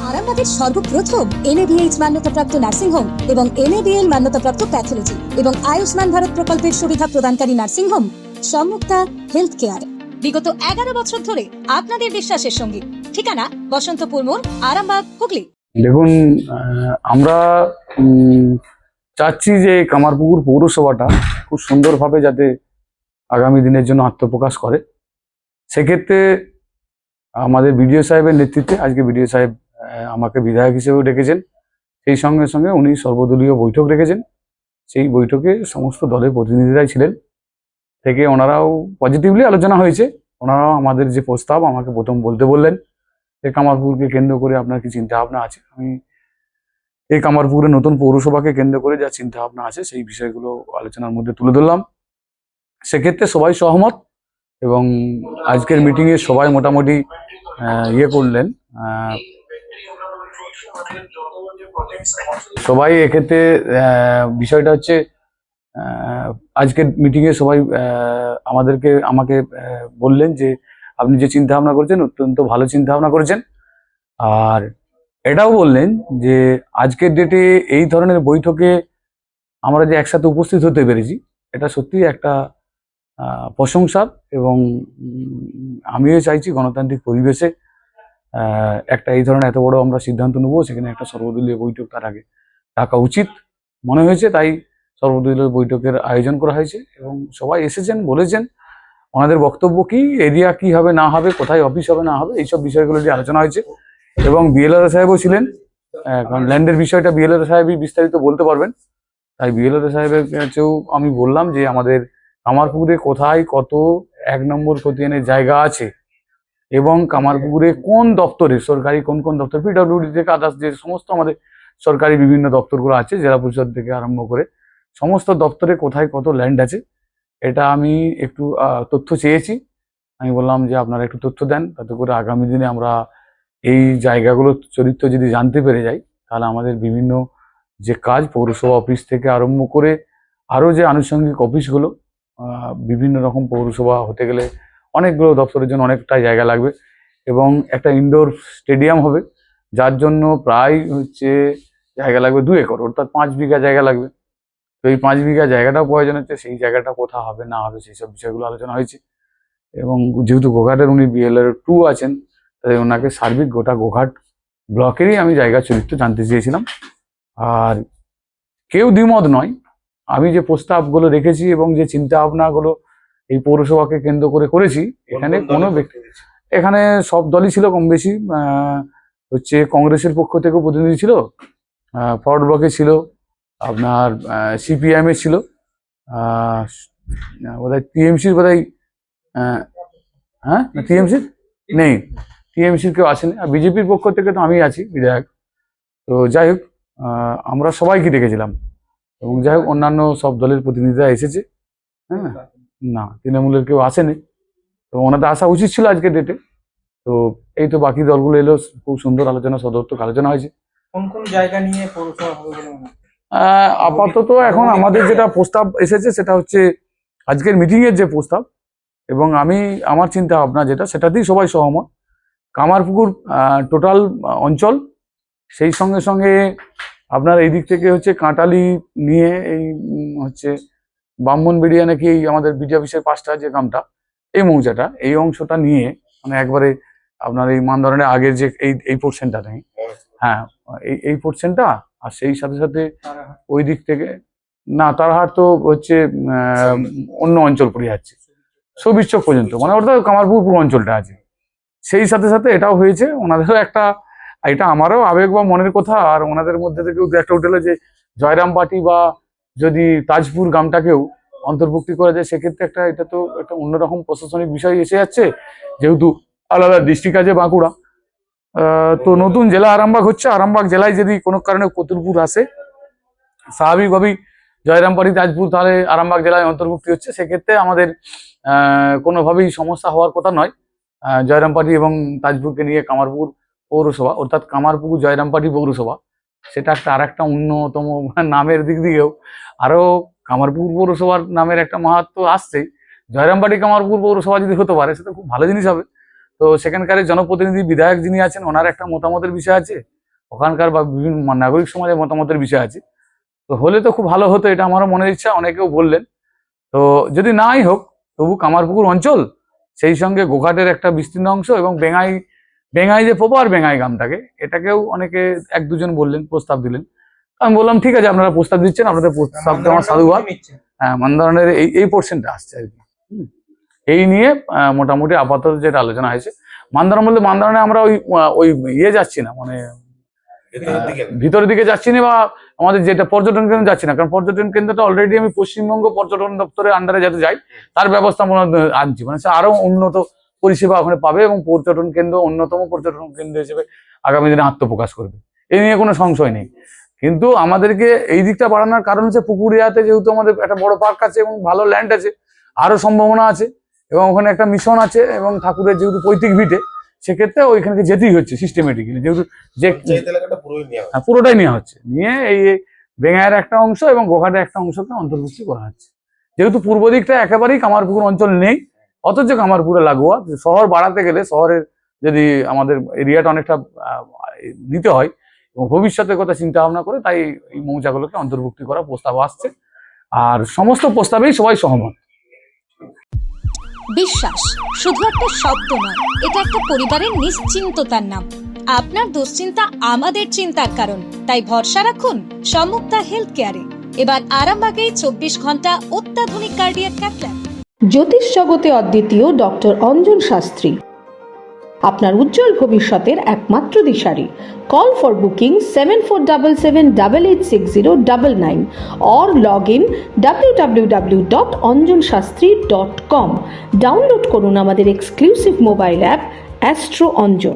আরামবাগের সর্বপ্রথম NABH মান্যতাপ্রাপ্ত nursing home এবং NABL মান্যতাপ্রাপ্ত প্যাথোলজি এবং আয়ুষ্মান ভারত প্রকল্পের সুবিধা প্রদানকারী নার্সিং হোম সম্মুক্তা হেলথ কেয়ার। বিগত 11 বছর ধরে আপনাদের বিশ্বাসের সঙ্গী। ঠিকানা বসন্তপুর মোড়, আরামবাগ, হুগলি। দেখুন, আমরা চাচ্ছি যে কামারপুকুর পৌরসভাটা খুব সুন্দরভাবে যাতে আগামী দিনের জন্য আত্মপ্রকাশ করে। সেক্ষেত্রে আমাদের বিডিও সাহেবের নেতৃত্বে আজকে বিডিও সাহেব আমাকে বিধায়ক হিসেবেও ডেকেছেন, সেই সঙ্গে সঙ্গে উনি সর্বদলীয় বৈঠক রেখেছেন। সেই বৈঠকে সমস্ত দলের প্রতিনিধিরাই ছিলেন, থেকে ওনারাও পজিটিভলি আলোচনা হয়েছে। ওনারাও আমাদের যে প্রস্তাব আমাকে প্রথম বলতে বললেন যে কামারপুকুরকে কেন্দ্র করে আপনার কি চিন্তা ভাবনা আছে। আমি এই কামারপুকুরের নতুন পৌরসভাকে কেন্দ্র করে যা চিন্তা ভাবনা আছে সেই বিষয়গুলো আলোচনার মধ্যে তুলে ধরলাম। সেক্ষেত্রে সবাই সহমত এবং আজকের মিটিংয়ে সবাই মোটামুটি ইয়ে করলেন। সবাই এক্ষেত্রে বিষয়টা হচ্ছে আজকের মিটিংয়ে সবাই আমাকে বললেন যে আপনি যে চিন্তা ভাবনা করেছেন অত্যন্ত ভালো চিন্তা ভাবনা করেছেন। আর এটাও বললেন যে আজকের ডেটে এই ধরনের বৈঠকে আমরা যে একসাথে উপস্থিত হতে পেরেছি এটা সত্যি একটা প্রশংসার, এবং আমিও চাইছি গণতান্ত্রিক পরিবেশে একটা এই ধরনের এত বড় আমরা সিদ্ধান্ত নেবো, সেখানে একটা সর্বদলীয় বৈঠক তার আগে ডাকা উচিত মনে হয়েছে। তাই সর্বদলীয় বৈঠকের আয়োজন করা হয়েছে এবং সবাই এসেছেন, বলেছেন ওনাদের বক্তব্য কি, এরিয়া কি হবে না হবে, কোথায় অফিস হবে না হবে, এইসব বিষয়গুলো নিয়ে আলোচনা হয়েছে। এবং বিএলআর সাহেবও ছিলেন, কারণ ল্যান্ডের বিষয়টা বিএলআর সাহেবই বিস্তারিত বলতে পারবেন। তাই বিএলআর সাহেবের কাছেও আমি বললাম যে আমাদের কামারপুকুরে কোথায় কত 1 নম্বর খতিয়ানের জায়গা আছে এবং কামারপুকুরে কোন দপ্তরে সরকারি কোন কোন দপ্তর, পিডব্লিউডি থেকে আদার্স যে সমস্ত আমাদের সরকারি বিভিন্ন দপ্তরগুলো আছে, জেলা পরিষদ থেকে আরম্ভ করে সমস্ত দপ্তরে কোথায় কত ল্যান্ড আছে, এটা আমি একটু তথ্য চেয়েছি। আমি বললাম যে আপনারা একটু তথ্য দেন, তাতে করে আগামী দিনে আমরা এই জায়গাগুলোর চরিত্র যদি জানতে পেরে যাই তাহলে আমাদের বিভিন্ন যে কাজ পৌরসভা অফিস থেকে আরম্ভ করে আরও যে আনুষঙ্গিক অফিসগুলো, বিভিন্ন রকম পৌরসভা হতে গেলে অনেকগুলো দপ্তরের জন্য অনেকটা জায়গা লাগবে এবং একটা ইনডোর স্টেডিয়াম হবে, যার জন্য প্রায় জায়গা লাগবে 2 একর, অর্থাৎ 5 বিঘা জায়গা লাগবে। তো এই 5 বিঘা জায়গাটাও প্রয়োজন হচ্ছে, সেই জায়গাটা কোথা হবে না হবে সেই সব বিষয়গুলো আলোচনা হয়েছে। এবং যেহেতু গোঘাটের উনি বিএলআর 2 আছেন, তাই ওনাকে সার্বিক গোটা গোঘাট ব্লকেরই আমি জায়গা চরিত্র জানতে চেয়েছিলাম। আর কেউ দ্বিমত নয়, আমি যে প্রস্তাবগুলো রেখেছি এবং যে চিন্তা ভাবনাগুলো এই পৌরসভাকে কেন্দ্র করে করেছি, এখানে কোনো ব্যক্তি, এখানে সব দলই ছিল কম বেশি। কংগ্রেসের পক্ষ থেকেও প্রতিনিধি ছিল, ফরওয়ার্ড ব্লকে ছিল, আপনার CPIM এর ছিল, বোধহয় TMC বোধহয়, হ্যাঁ TMC নেই, TMC কেউ আসেনি। আর বিজেপির পক্ষ থেকে তো আমি আছি বিধায়ক। তো যাই হোক, আমরা সবাইকে ডেকেছিলাম এবং যাই হোক অন্যান্য সব দলের প্রতিনিধিরা এসেছে। হ্যাঁ, না তৃণমূলের কেউ আসেনি, তো ওনাদের আসা উচিত ছিল আজকের ডেটে। তো এই তো বাকি দলগুলো এলো, খুব সুন্দর আলোচনা, সদর্থক আলোচনা হয়েছে। কোন কোন জায়গা নিয়ে পৌরসভা হবে বলে মনে হয়? আপাতত এখন আমাদের যেটা প্রস্তাব এসেছে সেটা হচ্ছে আজকের মিটিং এর যে প্রস্তাব, এবং আমার চিন্তা ভাবনা যেটা, সেটাতেই সবাই সহমত। কামারপুকুর টোটাল অঞ্চল, সেই সঙ্গে সঙ্গে আপনার এই দিক থেকে কাঁটালি নিয়ে এই ব্রাহ্মণবেড়িয়া নাকি এই আমাদের বিডিও অফিসের পাশটা যে গ্রামটা, এই মৌজাটা, এই অংশটা নিয়ে একবারে আপনার এই মানধরনের আগের যে এই পোর্শনটা নেই, হ্যাঁ এই পোর্শনটা, আর সেই সাথে সাথে ওই দিক থেকে না, তারহাট তো অন্য অঞ্চল পড়ে যাচ্ছে, সবিচ্ছক পর্যন্ত, মানে অর্থাৎ কামারপুকুর পুরো অঞ্চলটা আছে। সেই সাথে সাথে এটাও হয়েছে ওনাদেরও একটা, এটা আমারও আবেগ বা মনের কথা, আর ওনাদের মধ্যে থেকেও একটা উঠেলো যে জয়রামবাটি বা যদি তাজপুর গ্রামটাকেও অন্তর্ভুক্তি করা যায়, সেক্ষেত্রে এটা তো একটা অন্যরকম প্রশাসনিক বিষয় এসে যাচ্ছে, যেহেতু আলাদা ডিস্ট্রিক্ট আছে বাঁকুড়া। তো নতুন জেলা আরামবাগ হচ্ছে, আরামবাগ জেলায় যদি কোনো কারণে কতুলপুর আসে, স্বাভাবিকভাবেই জয়রামবাটি তাজপুর তাহলে আরামবাগ জেলায় অন্তর্ভুক্তি হচ্ছে। সেক্ষেত্রে আমাদের কোনোভাবেই সমস্যা হওয়ার কথা নয়। জয়রামবাটি এবং তাজপুরকে নিয়ে কামারপুকুর পৌরসভা, অর্থাৎ কামারপুকুর জয়রামবাটি পৌরসভা, সেটা আর একটা অন্যতম নামের দিক দিয়েও আরো কামারপুকুর পৌরসভার নামের একটা মাহাত্ম্য আসছে। জয়রামবাটি কামারপুকুর পৌরসভা যদি হতে পারে সেটা খুব ভালো জিনিস হবে। তো সেখানকার জনপ্রতিনিধি বিধায়ক যিনি আছেন, ওনার একটা মতামতের বিষয় আছে, ওখানকার বা বিভিন্ন নাগরিক সমাজের মতামতের বিষয় আছে। তো হলে তো খুব ভালো হতো, এটা আমারও মনের ইচ্ছা, অনেকেও বললেন। তো যদি নাই হোক, তবু কামারপুকুর অঞ্চল, সেই সঙ্গে গোঘাটের একটা বিস্তীর্ণ অংশ এবং বেঙ্গাই যে প্রপার বেঙ্গাই গ্রামটাকে, এটাকেও অনেকে এক দুজন বললেন, প্রস্তাব দিলেন। আমি বললাম ঠিক আছে, আপনারা প্রস্তাব দিচ্ছেন, আপনাদের প্রস্তাবটা আমার সাধুবাদ। হ্যাঁ, মান্দারণের এই পোর্শনটা আসছে আর কি। এই নিয়ে মোটামুটি আপাতত যেটা আলোচনা হয়েছে, মান্দারণ বলতে মান্দারণে আমরা ওই ইয়ে যাচ্ছি না, মানে ভিতরের দিকে যাচ্ছি না, বা আমাদের যেটা পর্যটন কেন্দ্র যাচ্ছি না, কারণ পর্যটন কেন্দ্রটা অলরেডি আমি পশ্চিমবঙ্গ পর্যটন দপ্তরের আন্ডারে যাতে যাই তার ব্যবস্থাপনা আনছি, মানে সে আরো উন্নত পরিষেবা ওখানে পাবে এবং পর্যটন কেন্দ্র অন্যতম পর্যটন কেন্দ্র হিসেবে আগামী দিনে আত্মপ্রকাশ করবে, এই নিয়ে কোনো সংশয় নেই। কিন্তু আমাদেরকে এই দিকটা বাড়ানোর কারণ হচ্ছে পুকুরিয়াতে যেহেতু আমাদের একটা বড় পার্ক আছে এবং ভালো ল্যান্ড আছে, আরো সম্ভাবনা আছে এবং ওখানে একটা মিশন আছে, এবং ঠাকুরের যেহেতু পৈতৃক ভিটে, সেক্ষেত্রে ওইখানে যেতেই হচ্ছে সিস্টেমেটিক্যালি, যেহেতু যে পুরোটাই নেওয়া হচ্ছে, নিয়ে এই বেঙ্গাইয়ের একটা অংশ এবং গোঘাটের একটা অংশকে অন্তর্ভুক্তি করা হচ্ছে। যেহেতু পূর্ব দিকটা একেবারেই কামারপুকুর অঞ্চল নেই, অথচ কামারপুকুরে লাগোয়া, শহর বাড়াতে গেলে শহরের যদি আমাদের এরিয়াটা অনেকটা নিতে হয়, এবং ভবিষ্যতের কথা চিন্তা ভাবনা করে তাই এই মৌজাগুলোকে অন্তর্ভুক্তি করার প্রস্তাব আসছে, আর সমস্ত প্রস্তাবেই সবাই সহমত। বিশ্বাস শুধু একটা শব্দ নয়, এটা একটা পরিবারের নিশ্চিন্ততার নাম। আপনার দুশ্চিন্তা আমাদের চিন্তার কারণ, তাই ভরসা রাখুন সম্মুক্তা হেলথ কেয়ারে। এবার আরামবাগে 24 ঘন্টা অত্যাধুনিক কার্ডিয়াক ক্যাথল্যাব। জ্যোতিষ জগতে অদ্বিতীয় ডক্টর অঞ্জন শাস্ত্রী, আপনার উজ্জ্বল ভবিষ্যতের একমাত্র দিশারি। Call for booking 7477886099 or log in www.anjanshastri.com। Download করুন আমাদের exclusive mobile app astro Anjan.